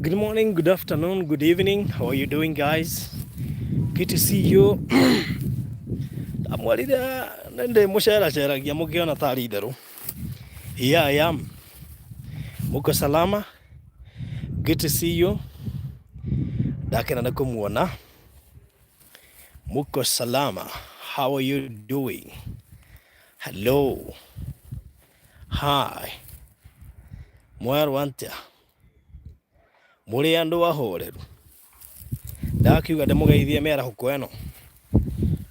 Good morning, good afternoon, good evening. How are you doing, guys? Good to see you. Amwalida nende musharagia mukiona tari theru. Here I am. Muko salama? Good to see you. Dakina na kumuona. Muko salama. How are you doing? Hello. Hi. Mwarwantia. Muri andu ahoreru. Ndakiuga ndemugeithie mĩaraho eno.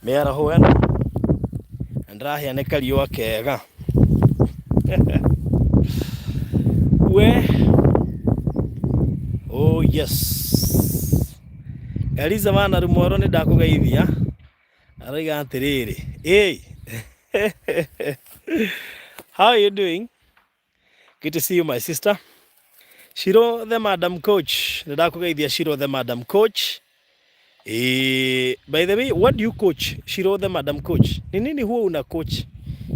Mĩaraho eno. Ndrahia nĩ kariũa kega. We. Oh yes. Eliza vana rumoro nĩ ndakugeithia. Araiga atiriri. Hey. How are you doing? Good to see you, my sister. Shiro the Madam Coach. Nĩ ndakugeithia Shiro the Madam Coach. By the way, what do you coach? Shiro the Madam Coach. Ni nini huwa una coach?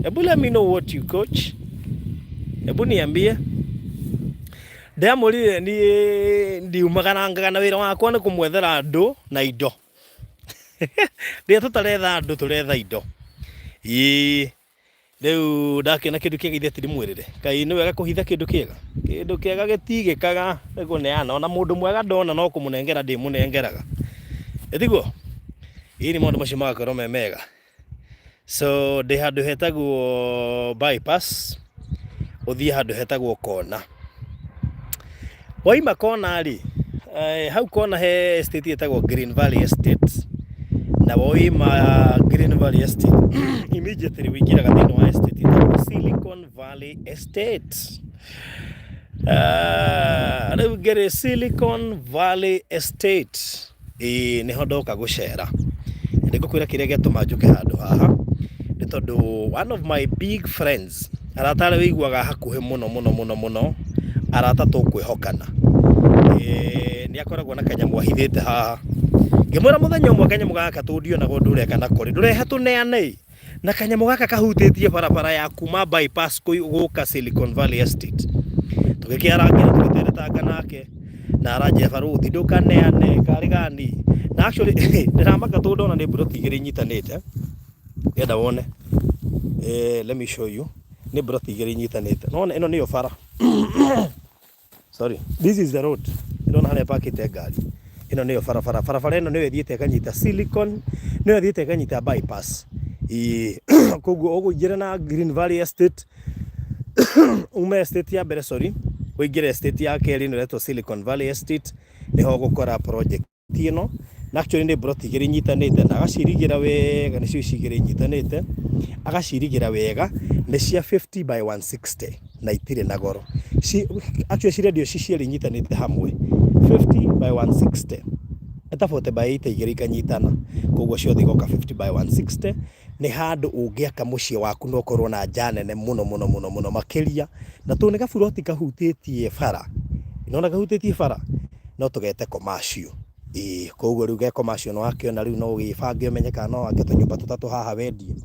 Ebu let me know what you coach. Ebu niambie. Ndamũrire ndiumaganangaga na wĩra wakwa nĩ kũmwethera andũ na indo. Rĩrĩa tũtaretha andũ tũretha indo. Rĩu ndakĩona kĩndũ kĩega ithe tiri mwĩrĩre. Kaĩ nĩ wega kũhitha kĩndũ kĩega. Kĩndũ kĩega gĩtigĩkaga nĩ kũneana. Ona mũndũ mwega ndona no kũmũnengera ndĩmũnengeraga. Etiguo? Hii ni maũndũ macio magakorwo me mega. So ndĩ handũ hetagwo bypass. Ũthiĩ handũ hetagwo kona. Waima kona rĩ, hau kona he estate hetagwo Green Valley Estate. Na waima Green Valley Estate, immediately wĩingĩraga thĩinĩ wa estate hetagwo Silicon Valley Estate. Rĩu ngĩrĩ Silicon Valley Estate. Nĩho ndoka gũcera. Ndĩngũkwĩra kĩrĩa gĩatũma njũke handũ haha. Nĩ tondũ one of my big friends, arata arĩa wĩiguaga hakuhĩ mũno, arata tũkwĩhokana. Nĩ akoragwo na kanyamũ ahithĩte haha. Ngĩmwĩra mũthenya ũmwe kanyamũ gaka tũndionaga ũndũ ũrĩa kana kũrĩ. Ndũrehe tũneane. Na kanyamũ gaka kahutĩtie barabara ya kuma bypass gũka Silicon Valley Estate. Tũgĩkĩarangira tũgĩteretanga nake. Na aranje baruthi ndũkaneane karĩ gani. Na actually ndiramaka tondũ ndona nĩ broti igĩrĩ inyitanĩte. Ngenda wone. Let me show you. Nĩ broti igĩrĩ inyitanĩte. Nona ĩno nĩyo bara. Sorry. This is the road. Ndona harĩa pakĩte ngari. Ĩno nĩyo barabara. Barabara ĩno nĩyo ĩthiĩte ĩkanyita Silicon, nĩyo ĩthiĩte ĩkanyita bypass. Koguo ũgũingĩra na Green Valley Estate. Ume estate ya mbere, sorry. Wĩingĩre estate ya kerĩ nĩ ĩretwo Silicon Valley Estate. Nĩho gũkora project ĩno. Na actually nĩ broti igĩrĩ inyitanĩte na agacirigĩra wega, nĩcio ici igĩrĩ inyitanĩte. Agacirigĩra wega nĩ cia 50 by 160 na itirĩ na goro. Actually cirendio cierĩ inyitanĩte hamwe 50 by 160. Eta 40 by 80 igĩrĩ ikanyitana. Koguo ciothe igoka 50 by 160. Nĩ handũ ũngĩaka mũciĩ waku no korwo na nja nene mũno makĩria. Na tũ nĩ gaburoti kahutĩtie bara. Nona kahutĩtie bara. No tũgete commercial. Koguo rĩu ge commercial no wakĩona rĩu no ũgĩbange ũmenye kana no wake tũnyũmba tũtatũ haha wendie.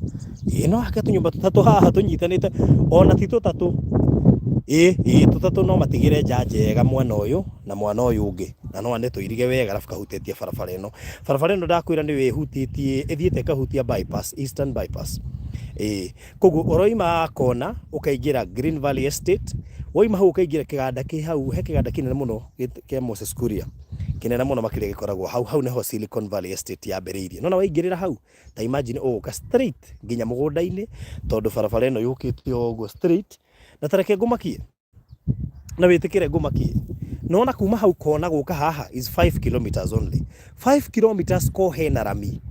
No wake tũnyũmba tũtatũ haha tũnyitanĩte ona ti tũtatũ. Tũtatũ no matigĩre nja njega mwena ũyũ na mwena ũyũ ũngĩ. Na no ane tũirige wega arabu kahutĩtie barabara ĩno. Barabara ĩno ndakwĩra nĩ wĩhutĩtie ĩthiĩte kahutia bypass, Eastern bypass. Koguo ũroima kona ũkaingĩra Green Valley Estate. Woima hau ũkaingĩra kĩganda kĩ hau, he kĩganda kĩnene mũno kĩa Moses Kuria. Kinene mũno makĩria gĩkoragwo hau nĩho Silicon Valley Estate yambĩrĩirie. Nona waingĩrĩra hau, ta imagine ũgũka straight nginya mũgũnda-inĩ tondũ barabara ĩno yũkĩte ũguo straight. Na tareke ngũmakie. Na wĩtĩkĩre ngũmakie. Nona kuma hau kona gũka haha is 5 kilometers only. 5 kilometers ko hena rami.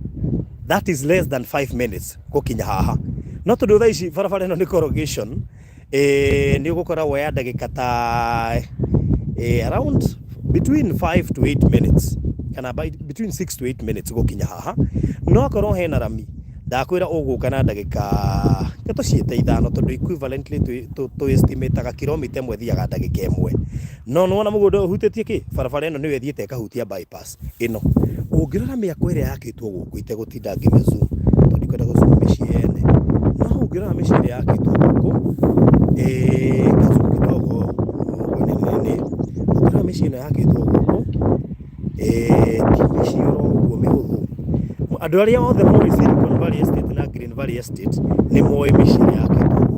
That is less than 5 minutes gũkinya haha. No tondũ thaa ici barabara ĩno nĩ corrugation. Nĩ ũgũkora woya ndagĩka ta around between 5 to 8 minutes. Kana between 6 to 8 minutes gũkinya haha. No korwo hena rami. Ndakwĩra ũgũka na ndagĩka tũciĩte ithano tondũ equivalently to estimate kilomita ĩmwe thiaga ndagĩka ĩmwe. No nona mũgũnda ũhutĩtie kĩ? Barabara ĩno nĩyo ĩthiĩte ĩkahutia bypass ĩno. Ũngĩrora mĩako ĩrĩa yakĩtwo gũkũ itegũtinda ngĩmĩzoom tondũ ndikwenda gũzoom mĩciĩ yene. No ũngĩrora mĩciĩ ĩrĩa yakĩtwo gũkũ kazoom kidogo nene. Ũngĩrora mĩciĩ ĩno yakĩtwo gũkũ ti mĩciĩ ũguo mĩhũthũ. Andũ arĩa othe moĩ Silicon Valley Estate na Green Valley Estate nĩ moĩ mĩciĩ ĩrĩa yakĩtwo gũkũ.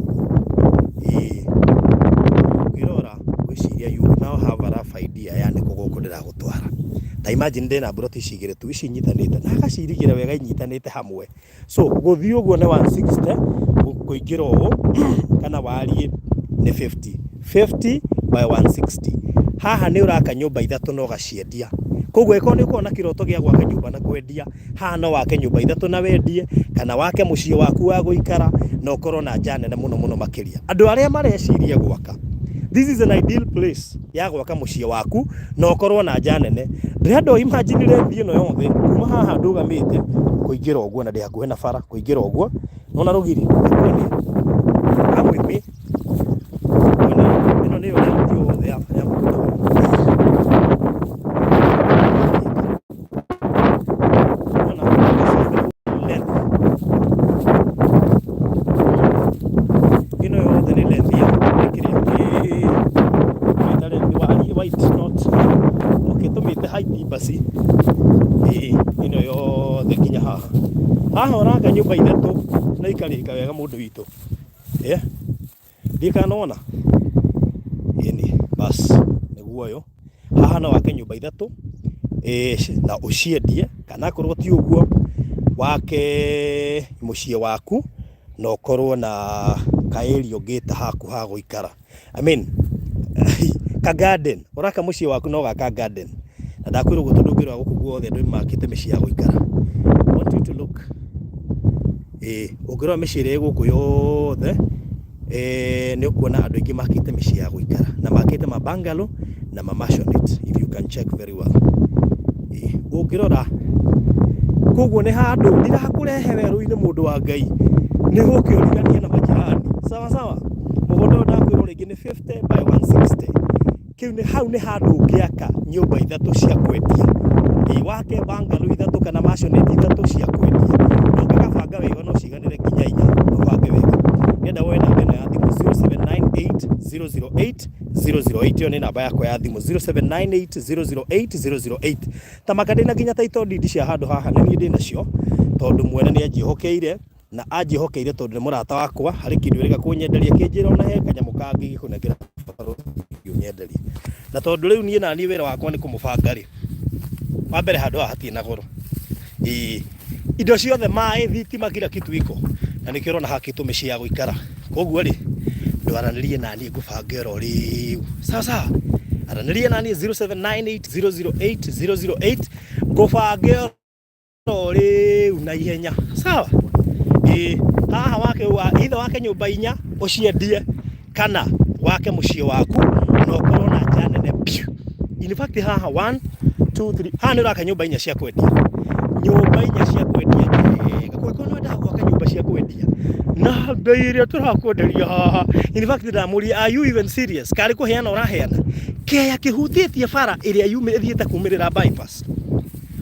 Ngĩrora gwĩciria you now have a rough idea ya nĩ kũ gũkũ ndĩragũtwara. Ta imagine ndĩna plot ici igĩrĩ tu ici inyitanĩte na agacirigĩra wega inyitanĩte hamwe. So gũthiĩ ũguo nĩ 160, kũingĩra ũũ kana wariĩ nĩ 50 by 160. Haha nĩ ũraka nyũmba ithatũ na ũgaciendia. Koguo ĩkorwo nĩ ũkorwo na kĩroto gĩa gwaka nyũmba na kwendia, haha no wake nyũmba ithatũ na wendie, kana wake mũciĩ waku wa gũikara na ũkorwo na nja nene mũno mũno makĩria. Andũ arĩa mareciria gwaka, this is an ideal place ya gwaka mũciĩ waku na ũkorwo na nja nene. Ndĩrenda imagine rent ĩno yothe kuma haha ndũgamĩte kũingĩra ũguo na ndĩ hakuhĩ na bara kũingĩra ũguo, nona rũgiri amwĩmĩ ĩno nĩyo rent yothe ya basi ino yothe nginya haha. Haha ũraka nyũmba ithatũ na ikarĩka wega mũndũ witũ. Ndikanona ini bas nĩguo ũyũ. Haha no wake nyũmba ithatũ na ũciendie, kana akorwo ti ũguo wake mũciĩ waku na ũkorwo na kaĩri ũngĩta haku ha gũikara. I mean ka garden, ũraka mũciĩ waku no gaka garden. Na ndakwĩra ũguo tondũ ngĩrora gũkũ guothe andũ makĩte mĩciĩ ya gũikara. I want you to look. Ũngĩrora mĩciĩ ĩrĩa gũkũ yothe nĩ ũkuona andũ aingĩ makĩte mĩciĩ ya gũikara na makĩte ma bungalow na ma maisonette, if you can check very well. Ũngĩrora koguo nĩ handũ ndirakũrehe werũ-inĩ mũndũ wa Ngai, nĩ gũkĩũrigania na majirani. Sawa sawa. Mũgũnda ũyũ ndakwĩrwo rĩngĩ nĩ 50 by 160. Kiu hau nĩ handũ ũngĩaka nyũmba ithatũ cia kwendia. Wake bungalow ithatũ kana maisonette ithatũ cia kwendia. Na ũngĩgabanga wega no ciganĩre nginya 4 ũbange wega. Nenda woe namba ĩno ya thimũ 0798008008. Iyo nĩ namba yakwa ya thimũ 0798008008. Tamaka ndĩna nginya title deed cia handũ haha na niĩ ndĩnacio tondũ mwene nĩ anjĩhokeire na anjĩhokeire tondũ nĩ mũrata wakwa, harĩ kĩndũ ĩrĩga kũnyenderia kĩnjĩra ona he kanyamũ kangĩ gĩkũnengera nyenderia. Na tondũ rĩu niĩ na niĩ wĩra wakwa nĩ kũmũbanga rĩ, wa mbere handũ haha hatirĩ na goro. Indo ciothe maĩ, thitima, kila kitu iko na nĩkĩo ũrona hakĩtwo mĩciĩ ya gũikara. Koguo rĩ ndwaranĩrie na niĩ ngũbange oro rĩu. Sawa sawa. Aranĩria na niĩ 0798008008 ngũbange oro rĩu na ihenya. Sawa. Haha wake either wake nyũmba 4 ũciendie kana wake mũciĩ waku na ũkorwo na nja nene piu. In fact haha 1 2 3 haha nĩ ũraka nyũmba 4 cia kwendia. Nyũmba 4 cia kwendia. Gũkorwo no nda gwaka nyũmba cia kwendia na bei ĩrĩa tũrakwenderia haha. In fact ndamũria, are you even serious? Karĩ kũheana ũraheana kĩaya kĩhutĩtie bara ĩrĩa yumĩthiĩte kumĩrĩra bypass.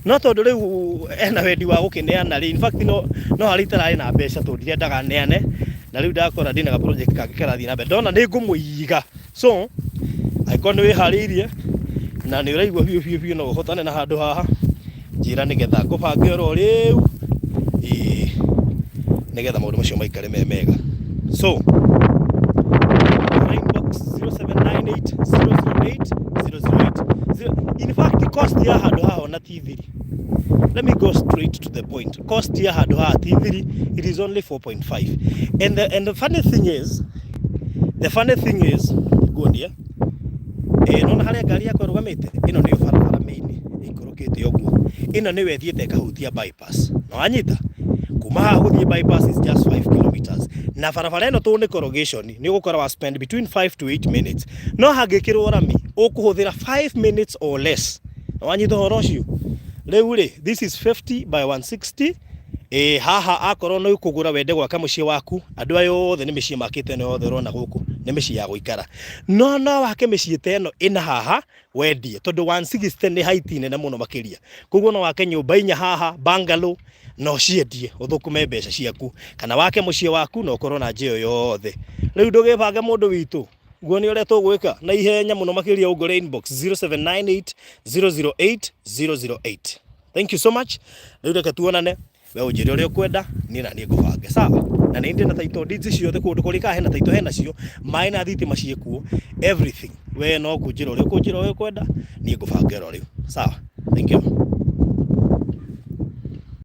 No tondũ rĩu ena wendi wa gũkĩneana rĩ, in fact no harĩ itararĩ na mbeca tondũ ndirendaga neane, na rĩu ndakora ndĩna project kangĩ karathiĩ na mbere, ndona nĩ ngũmũiga. So angĩkorwo nĩ wĩharĩirie na nĩ ũraigua biũ no ũhotane na handũ haha, njĩra nĩgetha ngũbange oro rĩu nĩgetha maũndũ macio maikare me mega. So inbox 0798008008. In fact cost ya handũ haha ona TV. Let me go straight to the point. Cost ya handũ haha TV, it is only 4.5. And the funny thing is go on here. Nona harĩa ngari yakwa ĩrũgamĩte, ĩno nĩyo barabara main ĩikũrũkĩte ũguo. Ĩno nĩyo ĩthiĩte ĩkahutia bypass. Na wanyita kuma haha gũthiĩ bypass is just 5 kilometers. Na barabara ĩno to nĩ corrugation nĩ ũgũkora wa spend between 5 to 8 minutes. No hangĩkĩrwo rami ũkũhũthĩra 5 minutes or less. Na wanyita ũhoro ũcio. Rĩu rĩ, this is 50 by 160. Haha akorwo no ũkũgũra wende gwaka mũciĩ waku, andũ aya othe nĩ mĩciĩ makĩte no othe ũrona gũkũ nĩ mĩciĩ ya gũikara. No wake mĩciĩ ta ĩno ĩna haha wendie tondũ 160 nĩ height nene mũno makĩria. Koguo no wake nyũmba 4 haha bungalow no ciendie ũthũkũme mbeca ciaku, kana wake mũciĩ waku na ũkorwo na njĩo yothe. Rĩu ndũgĩbange mũndũ witũ, guoni ore tugwika na ihenya muno makiria ugore inbox 0798008008. Thank you so much. Riu reke tuonane we unjire uri ukwenda ni na ni ngubange sawa na ni ndi na title deeds ciothe kundu kurika hena title hena cio mai na thitima ciekuo everything we no kunjira uri ukwenda ni ngubange ro riu sawa. Thank you.